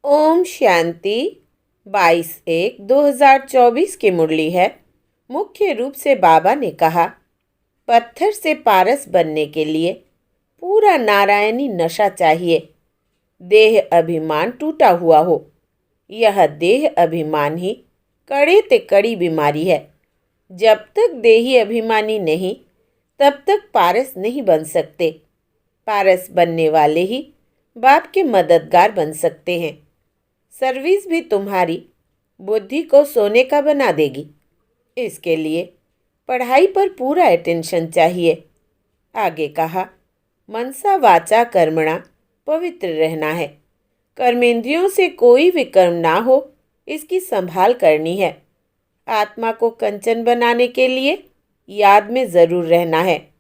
ओम शांति। 22/1/2024 की मुरली है। मुख्य रूप से बाबा ने कहा, पत्थर से पारस बनने के लिए पूरा नारायणी नशा चाहिए। देह अभिमान टूटा हुआ हो। यह देह अभिमान ही कड़े ते कड़ी बीमारी है। जब तक देही अभिमानी नहीं, तब तक पारस नहीं बन सकते। पारस बनने वाले ही बाप के मददगार बन सकते हैं। सर्विस भी तुम्हारी बुद्धि को सोने का बना देगी। इसके लिए पढ़ाई पर पूरा अटेंशन चाहिए। आगे कहा, मनसा वाचा कर्मणा पवित्र रहना है। कर्मेंद्रियों से कोई विकर्म ना हो, इसकी संभाल करनी है। आत्मा को कंचन बनाने के लिए याद में ज़रूर रहना है।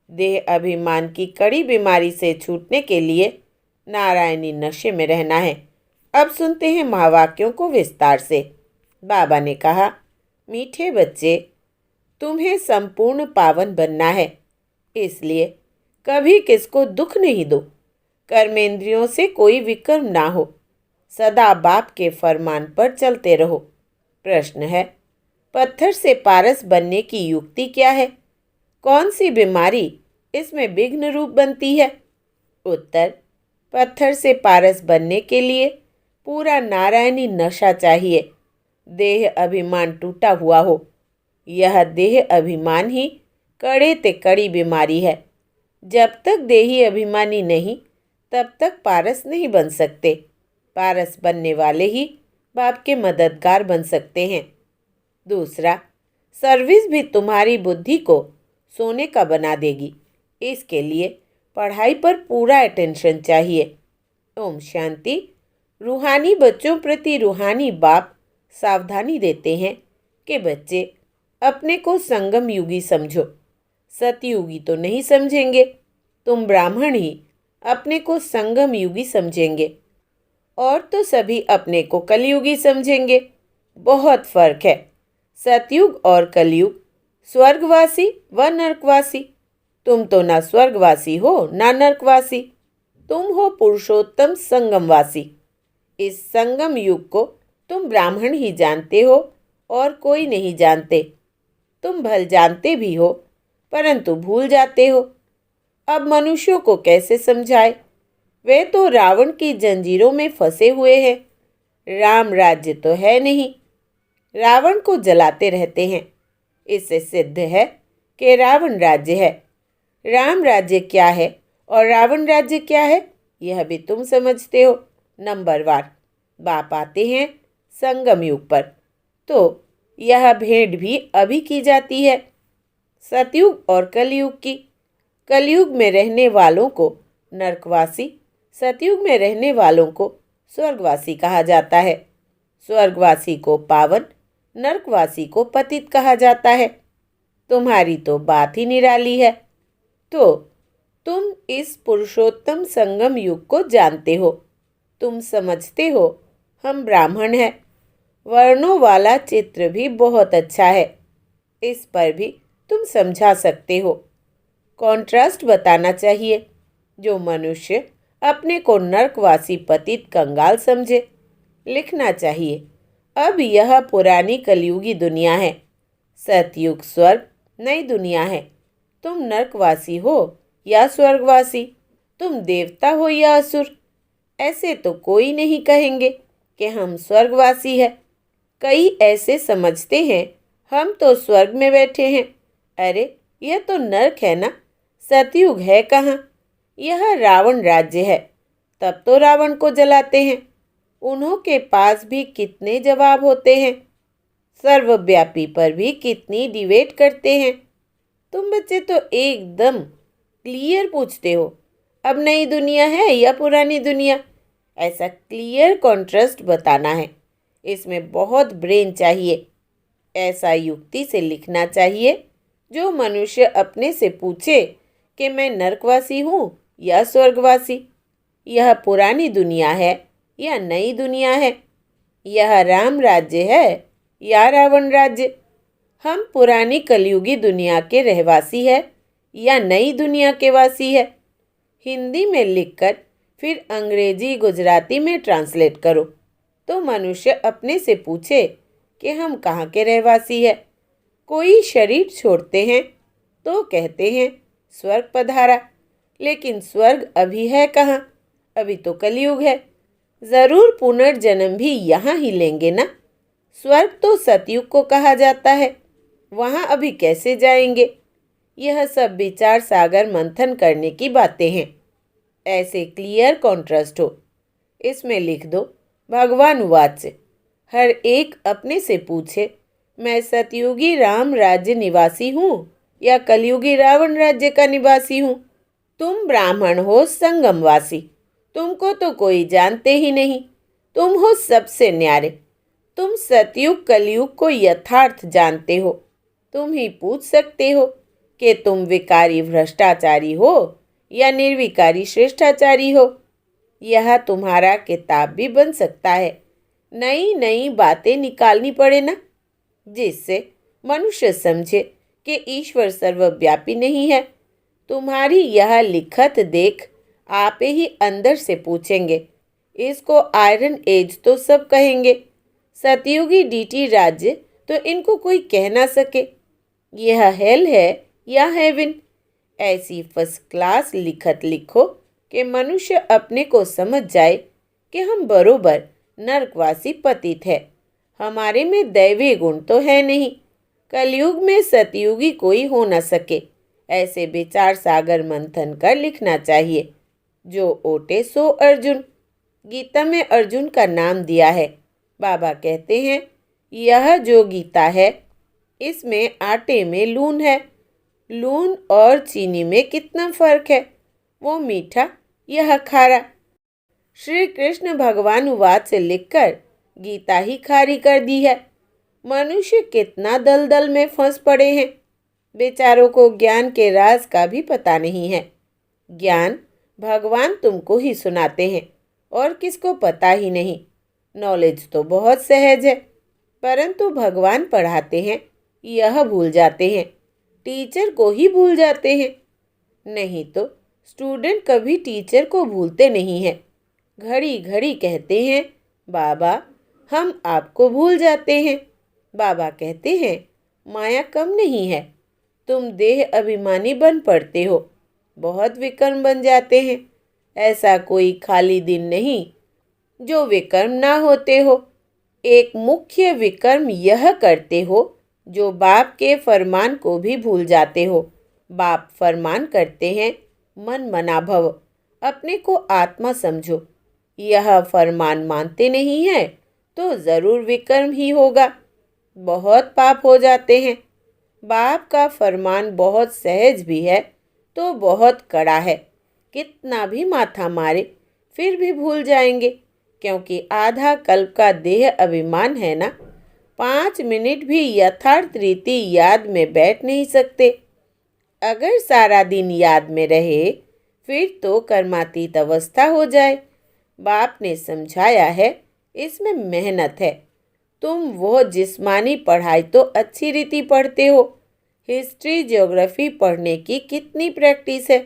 देह अभिमान की कड़ी बीमारी से छूटने के लिए नारायणी नशे में रहना है। अब सुनते हैं महावाक्यों को विस्तार से। बाबा ने कहा, मीठे बच्चे, तुम्हें संपूर्ण पावन बनना है। इसलिए कभी किसको दुख नहीं दो। कर्मेंद्रियों से कोई विकर्म ना हो। सदा बाप के फरमान पर चलते रहो। प्रश्न है, पत्थर से पारस बनने की युक्ति क्या है? कौन सी बीमारी इसमें विघ्न रूप बनती है? उत्तर, पत्थर से पारस बनने के लिए पूरा नारायणी नशा चाहिए। देह अभिमान टूटा हुआ हो। यह देह अभिमान ही कड़े ते कड़ी बीमारी है। जब तक देही अभिमानी नहीं, तब तक पारस नहीं बन सकते। पारस बनने वाले ही बाप के मददगार बन सकते हैं। दूसरा, सर्विस भी तुम्हारी बुद्धि को सोने का बना देगी। इसके लिए पढ़ाई पर पूरा अटेंशन चाहिए। ओम शांति। रूहानी बच्चों प्रति रूहानी बाप सावधानी देते हैं कि बच्चे अपने को संगम युगी समझो। सतयुगी तो नहीं समझेंगे। तुम ब्राह्मण ही अपने को संगम युगी समझेंगे, और तो सभी अपने को कलयुगी समझेंगे। बहुत फर्क है सतयुग और कलयुग, स्वर्गवासी व नरकवासी। तुम तो ना स्वर्गवासी हो ना नरकवासी। तुम हो पुरुषोत्तम संगमवासी। इस संगम युग को तुम ब्राह्मण ही जानते हो और कोई नहीं जानते। तुम भल जानते भी हो, परंतु भूल जाते हो। अब मनुष्यों को कैसे समझाए? वे तो रावण की जंजीरों में फंसे हुए हैं। राम राज्य तो है नहीं। रावण को जलाते रहते हैं। इससे सिद्ध है कि रावण राज्य है। राम राज्य क्या है और रावण राज्य क्या है, यह भी तुम समझते हो। नंबरवार बाप आते हैं संगम युग पर, तो यह भेंट भी अभी की जाती है, सतयुग और कलयुग की। कलयुग में रहने वालों को नरकवासी, सतयुग में रहने वालों को स्वर्गवासी कहा जाता है। स्वर्गवासी को पावन, नरकवासी को पतित कहा जाता है। तुम्हारी तो बात ही निराली है। तो तुम इस पुरुषोत्तम संगम युग को जानते हो। तुम समझते हो हम ब्राह्मण हैं। वर्णों वाला चित्र भी बहुत अच्छा है। इस पर भी तुम समझा सकते हो। कॉन्ट्रास्ट बताना चाहिए। जो मनुष्य अपने को नरकवासी पतित कंगाल समझे, लिखना चाहिए, अब यह पुरानी कलयुगी दुनिया है। सतयुग स्वर्ग नई दुनिया है। तुम नरकवासी हो या स्वर्गवासी, तुम देवता हो या असुर। ऐसे तो कोई नहीं कहेंगे कि हम स्वर्गवासी हैं। कई ऐसे समझते हैं हम तो स्वर्ग में बैठे हैं। अरे यह तो नरक है ना, सतयुग है कहाँ? यह रावण राज्य है। तब तो रावण को जलाते हैं। उन्हों के पास भी कितने जवाब होते हैं। सर्वव्यापी पर भी कितनी डिबेट करते हैं। तुम बच्चे तो एकदम क्लियर पूछते हो, अब नई दुनिया है या पुरानी दुनिया? ऐसा क्लियर कॉन्ट्रास्ट बताना है। इसमें बहुत ब्रेन चाहिए। ऐसा युक्ति से लिखना चाहिए जो मनुष्य अपने से पूछे कि मैं नरकवासी हूँ या स्वर्गवासी। यह पुरानी दुनिया है या नई दुनिया है? यह राम राज्य है या रावण राज्य? हम पुरानी कलयुगी दुनिया के रहवासी है या नई दुनिया के वासी है? हिंदी में लिखकर फिर अंग्रेजी गुजराती में ट्रांसलेट करो तो मनुष्य अपने से पूछे कि हम कहाँ के रहवासी है। कोई शरीर छोड़ते हैं तो कहते हैं स्वर्ग पधारा, लेकिन स्वर्ग अभी है कहाँ? अभी तो कलयुग है। जरूर पुनर्जन्म भी यहाँ ही लेंगे ना। स्वर्ग तो सतयुग को कहा जाता है, वहाँ अभी कैसे जाएंगे? यह सब विचार सागर मंथन करने की बातें हैं। ऐसे क्लियर कॉन्ट्रास्ट हो। इसमें लिख दो भगवान वाच्य। हर एक अपने से पूछे, मैं सतयुगी राम राज्य निवासी हूँ या कलयुगी रावण राज्य का निवासी हूँ? तुम ब्राह्मण हो संगमवासी, तुमको तो कोई जानते ही नहीं। तुम हो सबसे न्यारे। तुम सतयुग कलयुग को यथार्थ जानते हो। तुम ही पूछ सकते हो कि तुम विकारी भ्रष्टाचारी हो या निर्विकारी श्रेष्ठाचारी हो। यह तुम्हारा किताब भी बन सकता है। नई नई बातें निकालनी पड़े ना, जिससे मनुष्य समझे कि ईश्वर सर्वव्यापी नहीं है। तुम्हारी यह लिखत देख आप ही अंदर से पूछेंगे, इसको आयरन एज तो सब कहेंगे, सतयुगी डीटी राज्य तो इनको कोई कह ना सके। यह हेल है या हेवन? ऐसी फर्स्ट क्लास लिखत लिखो कि मनुष्य अपने को समझ जाए कि हम बरोबर नरकवासी पतित है। हमारे में दैवी गुण तो है नहीं। कलयुग में सतयुगी कोई हो न सके। ऐसे विचार सागर मंथन कर लिखना चाहिए। जो ओटे सो अर्जुन। गीता में अर्जुन का नाम दिया है। बाबा कहते हैं यह जो गीता है इसमें आटे में लून है। लून और चीनी में कितना फर्क है? वो मीठा, यह खारा। श्री कृष्ण भगवान वाद से लिखकर गीता ही खारी कर दी है। मनुष्य कितना दलदल में फंस पड़े हैं। बेचारों को ज्ञान के राज का भी पता नहीं है। ज्ञान भगवान तुमको ही सुनाते हैं और किसको पता ही नहीं। नॉलेज तो बहुत सहज है, परंतु भगवान पढ़ाते हैं यह भूल जाते हैं। टीचर को ही भूल जाते हैं। नहीं तो स्टूडेंट कभी टीचर को भूलते नहीं हैं। घड़ी घड़ी कहते हैं बाबा हम आपको भूल जाते हैं। बाबा कहते हैं माया कम नहीं है, तुम देह अभिमानी बन पड़ते हो, बहुत विकर्म बन जाते हैं। ऐसा कोई खाली दिन नहीं जो विकर्म ना होते हो। एक मुख्य विकर्म यह करते हो जो बाप के फरमान को भी भूल जाते हो। बाप फरमान करते हैं मन मना भव, अपने को आत्मा समझो। यह फरमान मानते नहीं है तो ज़रूर विकर्म ही होगा। बहुत पाप हो जाते हैं। बाप का फरमान बहुत सहज भी है तो बहुत कड़ा है। कितना भी माथा मारे फिर भी भूल जाएंगे, क्योंकि आधा कल्प का देह अभिमान है ना। 5 मिनट भी यथार्थ रीति याद में बैठ नहीं सकते। अगर सारा दिन याद में रहे फिर तो कर्मातीत अवस्था हो जाए। बाप ने समझाया है इसमें मेहनत है। तुम वो जिस्मानी पढ़ाई तो अच्छी रीति पढ़ते हो। हिस्ट्री ज्योग्राफी पढ़ने की कितनी प्रैक्टिस है,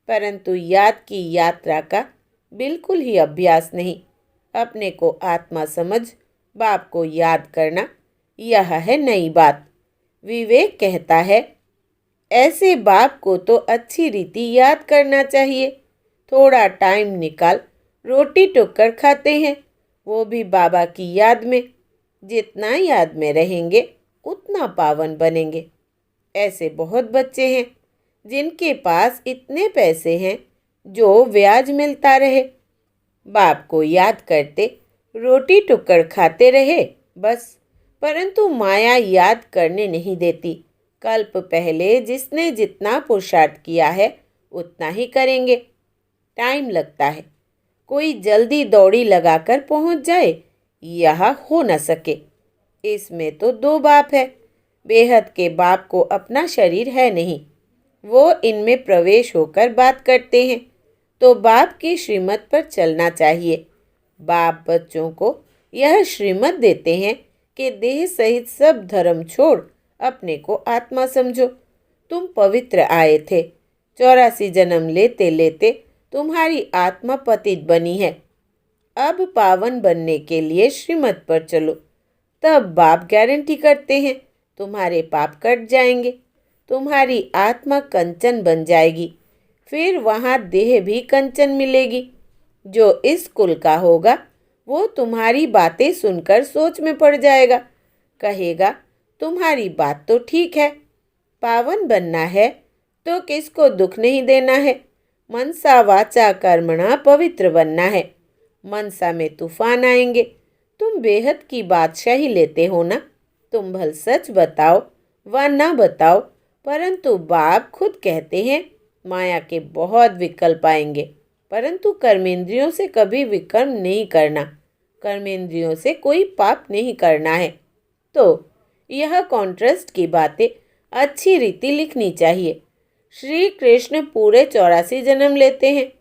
परंतु याद की यात्रा का बिल्कुल ही अभ्यास नहीं। अपने को आत्मा समझ बाप को याद करना, यह है नई बात। विवेक कहता है ऐसे बाप को तो अच्छी रीति याद करना चाहिए। थोड़ा टाइम निकाल रोटी टुक्कर खाते हैं, वो भी बाबा की याद में। जितना याद में रहेंगे उतना पावन बनेंगे। ऐसे बहुत बच्चे हैं जिनके पास इतने पैसे हैं जो ब्याज मिलता रहे। बाप को याद करते रोटी टुक्कर खाते रहे बस, परंतु माया याद करने नहीं देती। कल्प पहले जिसने जितना पुरुषार्थ किया है उतना ही करेंगे। टाइम लगता है। कोई जल्दी दौड़ी लगाकर पहुंच जाए, यह हो न सके। इसमें तो 2 बाप है। बेहद के बाप को अपना शरीर है नहीं, वो इनमें प्रवेश होकर बात करते हैं, तो बाप की श्रीमत पर चलना चाहिए। बाप बच्चों को यह श्रीमत देते हैं कि देह सहित सब धर्म छोड़ अपने को आत्मा समझो। तुम पवित्र आए थे, 84 जन्म लेते लेते तुम्हारी आत्मा पतित बनी है। अब पावन बनने के लिए श्रीमत पर चलो। तब बाप गारंटी करते हैं तुम्हारे पाप कट जाएंगे, तुम्हारी आत्मा कंचन बन जाएगी। फिर वहाँ देह भी कंचन मिलेगी। जो इस कुल का होगा वो तुम्हारी बातें सुनकर सोच में पड़ जाएगा, कहेगा तुम्हारी बात तो ठीक है। पावन बनना है तो किसको दुख नहीं देना है। मनसा वाचा कर्मणा पवित्र बनना है। मनसा में तूफान आएंगे। तुम बेहद की बादशाही लेते हो ना। तुम भल सच बताओ व ना बताओ, परंतु बाप खुद कहते हैं माया के बहुत विकल्प आएंगे, परंतु कर्मेंद्रियों से कभी विकर्म नहीं करना। कर्मेंद्रियों से कोई पाप नहीं करना है। तो यह कॉन्ट्रास्ट की बातें अच्छी रीति लिखनी चाहिए। श्री कृष्ण पूरे 84 जन्म लेते हैं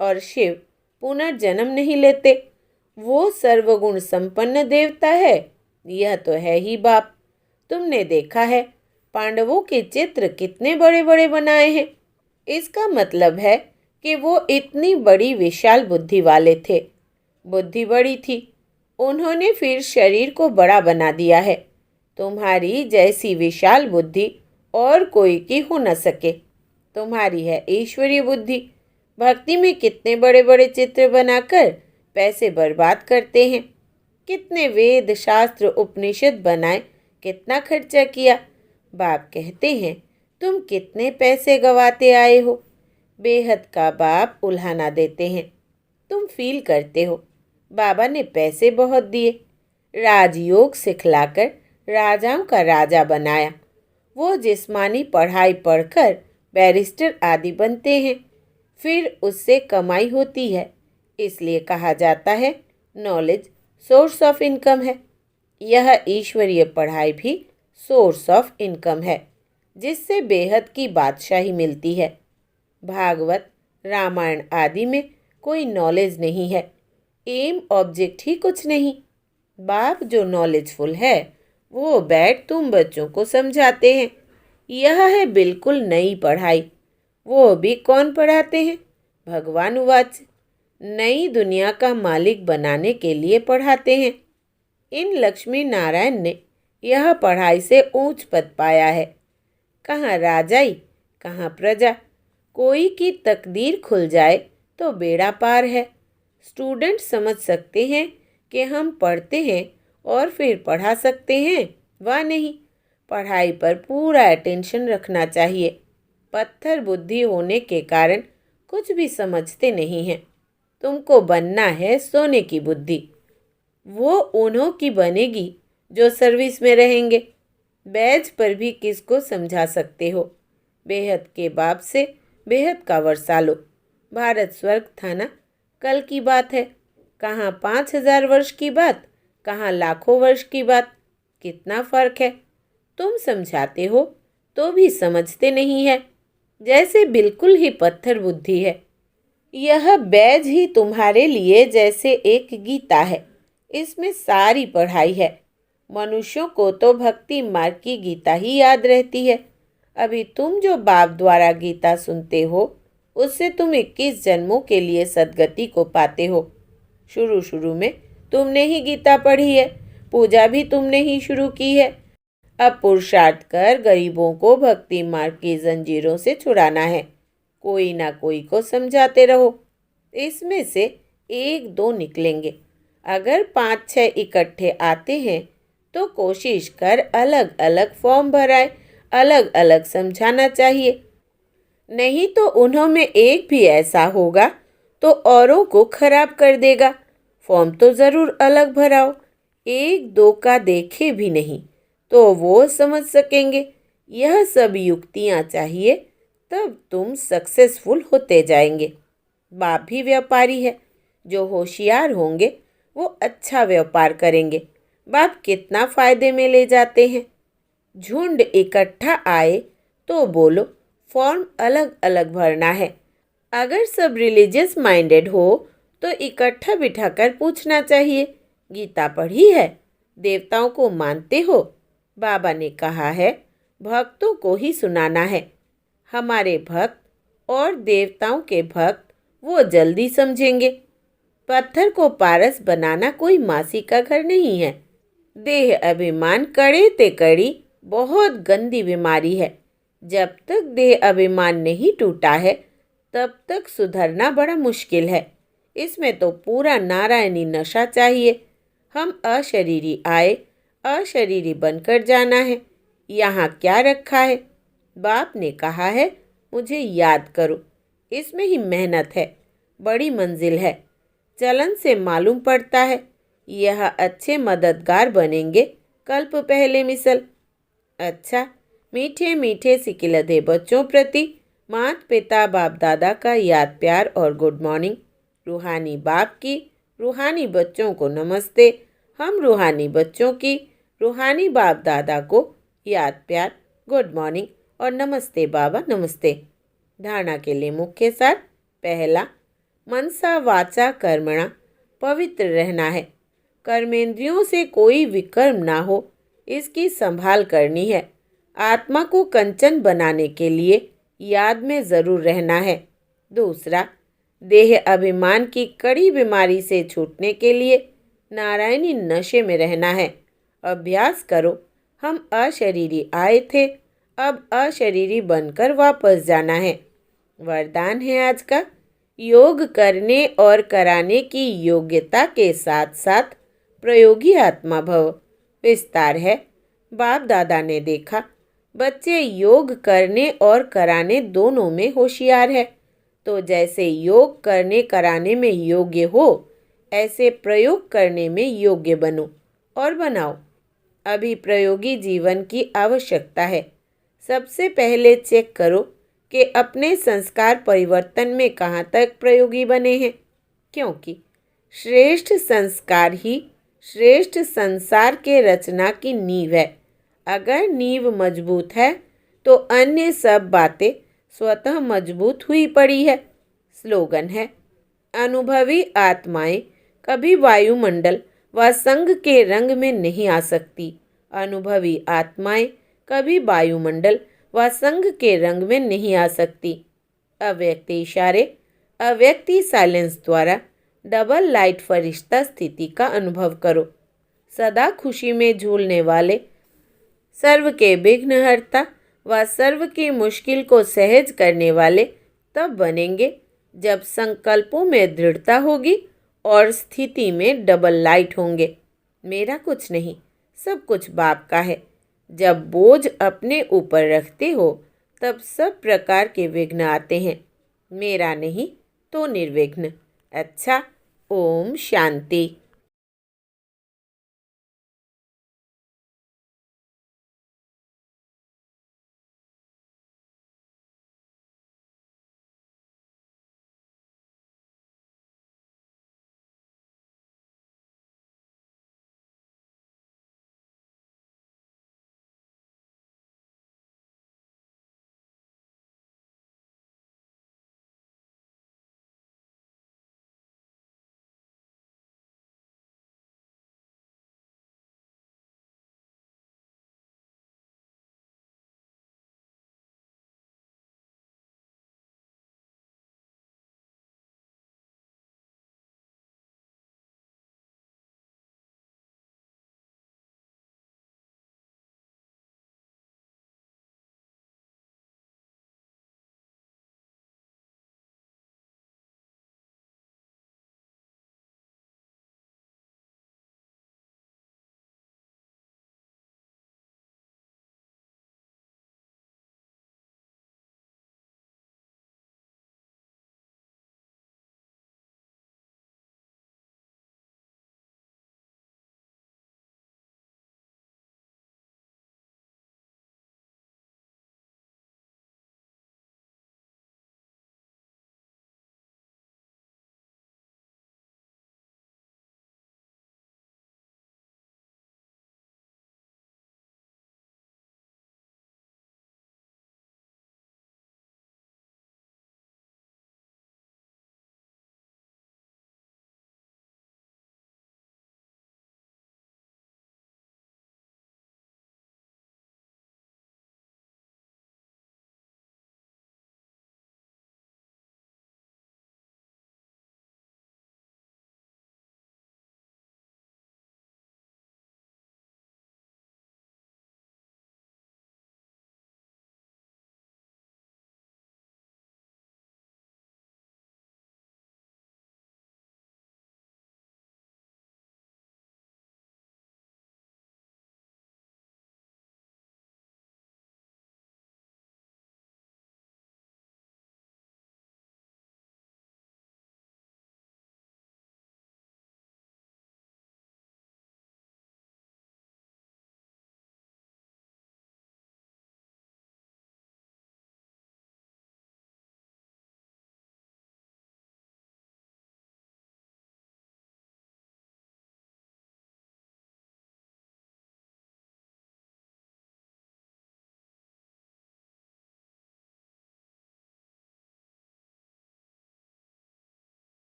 और शिव पुनर्जन्म नहीं लेते। वो सर्वगुण संपन्न देवता है, यह तो है ही बाप। तुमने देखा है पांडवों के चित्र कितने बड़े बड़े बनाए हैं। इसका मतलब है कि वो इतनी बड़ी विशाल बुद्धि वाले थे। बुद्धि बड़ी थी, उन्होंने फिर शरीर को बड़ा बना दिया है। तुम्हारी जैसी विशाल बुद्धि और कोई की हो न सके। तुम्हारी है ईश्वरीय बुद्धि। भक्ति में कितने बड़े बड़े चित्र बनाकर पैसे बर्बाद करते हैं। कितने वेद शास्त्र उपनिषद बनाए, कितना खर्चा किया। बाप कहते हैं तुम कितने पैसे गवाते आए हो। बेहद का बाप उल्हाना देते हैं। तुम फील करते हो बाबा ने पैसे बहुत दिए, राजयोग सिखलाकर राजाओं का राजा बनाया। वो जिस्मानी पढ़ाई पढ़कर बैरिस्टर आदि बनते हैं, फिर उससे कमाई होती है। इसलिए कहा जाता है नॉलेज सोर्स ऑफ इनकम है। यह ईश्वरीय पढ़ाई भी सोर्स ऑफ इनकम है, जिससे बेहद की बादशाही मिलती है। भागवत रामायण आदि में कोई नॉलेज नहीं है, एम ऑब्जेक्ट ही कुछ नहीं। बाप जो नॉलेजफुल है वो बैठ तुम बच्चों को समझाते हैं। यह है बिल्कुल नई पढ़ाई। वो भी कौन पढ़ाते हैं? भगवान उवाच। नई दुनिया का मालिक बनाने के लिए पढ़ाते हैं। इन लक्ष्मी नारायण ने यह पढ़ाई से ऊंच पद पाया है। कहाँ राजाई, कहाँ प्रजा। कोई की तकदीर खुल जाए तो बेड़ा पार है। स्टूडेंट समझ सकते हैं कि हम पढ़ते हैं और फिर पढ़ा सकते हैं व नहीं। पढ़ाई पर पूरा अटेंशन रखना चाहिए। पत्थर बुद्धि होने के कारण कुछ भी समझते नहीं हैं। तुमको बनना है सोने की बुद्धि। वो उन्हों की बनेगी जो सर्विस में रहेंगे। बैज पर भी किसको समझा सकते हो। बेहद के बाप से बेहद का वर्षा लो। भारत स्वर्ग था ना, कल की बात है। कहाँ 5000 वर्ष की बात, कहाँ लाखों वर्ष की बात। कितना फर्क है। तुम समझाते हो तो भी समझते नहीं है, जैसे बिल्कुल ही पत्थर बुद्धि है। यह बैज ही तुम्हारे लिए जैसे एक गीता है। इसमें सारी पढ़ाई है। मनुष्यों को तो भक्ति मार्ग की गीता ही याद रहती है। अभी तुम जो बाप द्वारा गीता सुनते हो उससे तुम 21 जन्मों के लिए सद्गति को पाते हो। शुरू शुरू में तुमने ही गीता पढ़ी है, पूजा भी तुमने ही शुरू की है। अब पुरुषार्थ कर गरीबों को भक्ति मार्ग की जंजीरों से छुड़ाना है। कोई ना कोई को समझाते रहो। इसमें से 1-2 निकलेंगे। अगर 5-6 इकट्ठे आते हैं तो कोशिश कर अलग अलग फॉर्म भराए, अलग अलग समझाना चाहिए। नहीं तो उन्हों में एक भी ऐसा होगा तो औरों को खराब कर देगा। फॉर्म तो ज़रूर अलग भराओ। 1-2 का देखे भी नहीं तो वो समझ सकेंगे। यह सब युक्तियाँ चाहिए, तब तुम सक्सेसफुल होते जाएंगे। बाप भी व्यापारी है। जो होशियार होंगे वो अच्छा व्यापार करेंगे। बाप कितना फ़ायदे में ले जाते हैं। झुंड इकट्ठा आए तो बोलो फॉर्म अलग अलग भरना है। अगर सब रिलीजियस माइंडेड हो तो इकट्ठा बिठाकर पूछना चाहिए, गीता पढ़ी है? देवताओं को मानते हो? बाबा ने कहा है भक्तों को ही सुनाना है। हमारे भक्त और देवताओं के भक्त वो जल्दी समझेंगे। पत्थर को पारस बनाना कोई मासी का घर नहीं है। देह अभिमान कड़े ते कड़ी बहुत गंदी बीमारी है। जब तक देह अभिमान नहीं टूटा है तब तक सुधरना बड़ा मुश्किल है। इसमें तो पूरा नारायणी नशा चाहिए। हम अशरीरी आए, अशरीरी बनकर जाना है। यहाँ क्या रखा है? बाप ने कहा है मुझे याद करो। इसमें ही मेहनत है, बड़ी मंजिल है। चलन से मालूम पड़ता है यह अच्छे मददगार बनेंगे कल्प पहले मिसल। अच्छा, मीठे मीठे सिकिलधे बच्चों प्रति माता पिता बाप दादा का याद प्यार और गुड मॉर्निंग। रूहानी बाप की रूहानी बच्चों को नमस्ते। हम रूहानी बच्चों की रूहानी बाप दादा को याद प्यार, गुड मॉर्निंग और नमस्ते बाबा नमस्ते। धारणा के लिए मुख्य सार। पहला, मनसा वाचा कर्मणा पवित्र रहना है। कर्मेंद्रियों से कोई विकर्म ना हो, इसकी संभाल करनी है। आत्मा को कंचन बनाने के लिए याद में ज़रूर रहना है। दूसरा, देह अभिमान की कड़ी बीमारी से छूटने के लिए नारायणी नशे में रहना है। अभ्यास करो। हम अशरीरी आए थे, अब अशरीरी बनकर वापस जाना है। वरदान है आज का, योग करने और कराने की योग्यता के साथ साथ प्रयोगी आत्मा भव। विस्तार है, बाप दादा ने देखा बच्चे योग करने और कराने दोनों में होशियार है। तो जैसे योग करने कराने में योग्य हो, ऐसे प्रयोग करने में योग्य बनो और बनाओ। अभी प्रयोगी जीवन की आवश्यकता है। सबसे पहले चेक करो कि अपने संस्कार परिवर्तन में कहाँ तक प्रयोगी बने हैं, क्योंकि श्रेष्ठ संस्कार ही श्रेष्ठ संसार के रचना की नींव है। अगर नींव मजबूत है तो अन्य सब बातें स्वतः मजबूत हुई पड़ी है। स्लोगन है, अनुभवी आत्माएं कभी वायुमंडल व संग के रंग में नहीं आ सकती। अनुभवी आत्माएं कभी वायुमंडल व संग के रंग में नहीं आ सकती। अव्यक्त इशारे, अव्यक्ति साइलेंस द्वारा डबल लाइट फरिश्ता स्थिति का अनुभव करो। सदा खुशी में झूलने वाले, सर्व के विघ्नहर्ता व सर्व की मुश्किल को सहज करने वाले तब बनेंगे जब संकल्पों में दृढ़ता होगी और स्थिति में डबल लाइट होंगे। मेरा कुछ नहीं, सब कुछ बाप का है। जब बोझ अपने ऊपर रखते हो तब सब प्रकार के विघ्न आते हैं। मेरा नहीं तो निर्विघ्न। अच्छा, ओम शांति।